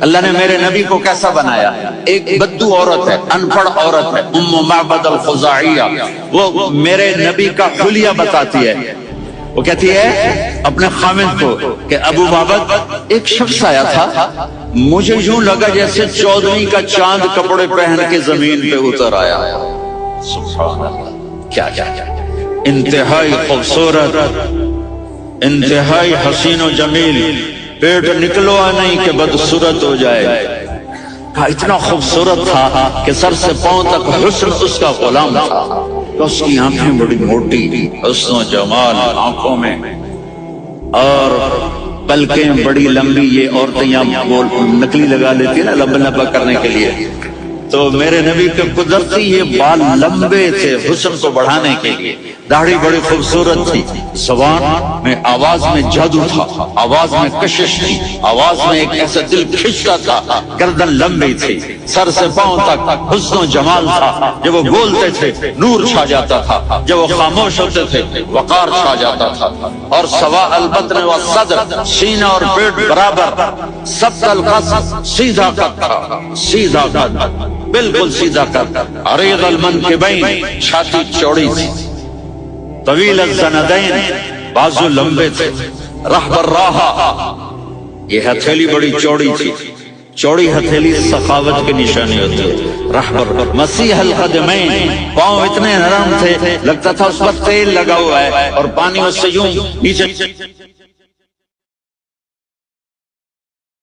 اللہ نے میرے نبی کو کیسا بنایا؟ ایک بدو عورت ہے، ان پڑھ عورت ہے، ام معبد الخزاعیہ، وہ میرے نبی کا حلیہ بتاتی ہے۔ وہ کہتی ہے اپنے خامد کو کہ ابو معبد، ایک شخص آیا تھا، مجھے یوں لگا جیسے 14ویں کا چاند کپڑے پہن کے زمین پہ اتر آیا۔ سبحان اللہ، کیا کیا انتہائی خوبصورت، انتہائی حسین و جمیل، پیٹ نکلو نہیں کہ بدصورت ہو جائے۔ اتنا خوبصورت تھا کہ سر سے پاؤں تک حسن اس کا غلام تھا۔ اس کی آنکھیں بڑی موٹی، حسن و جمال آنکھوں میں، اور پلکیں بڑی لمبی۔ یہ عورتیں یہاں نکلی لگا لیتی ہیں نا لمبا لمبا کرنے کے لیے، تو میرے نبی کے قدرتی یہ بال لمبے تھے حسن کو بڑھانے کے لیے۔ داڑھی بڑی خوبصورت تھی، زبان میں آواز میں جادو تھا، آواز میں کشش تھی، آواز میں ایک ایسا دل کھنچتا تھا۔ گردن لمبی تھی، سر سے پاؤں تک حسن و جمال تھا۔ جب وہ بولتے تھے نور چھا جاتا تھا، جب وہ خاموش ہوتے تھے وقار چھا جاتا تھا۔ اور سوا البطن والصدر، سینہ اور پیٹ برابر، سبط القصد، سیدھا قد تھا، سیدھا قد، بالکل سیدھا قد، عریض المنکبین، چھاتی چوڑی تھی، طویل الزندین، بازو لمبے تھے، رہبر راہا، یہ ہتھیلی بڑی چوڑی تھی، چوڑی ہتھیلی سخاوت کی نشانی ہوتی ہے۔ رہبر مسیح القدمین، پاؤں اتنے نرم تھے لگتا تھا اس پر تیل لگا ہوا ہے، اور پانی اس سے یوں نیچے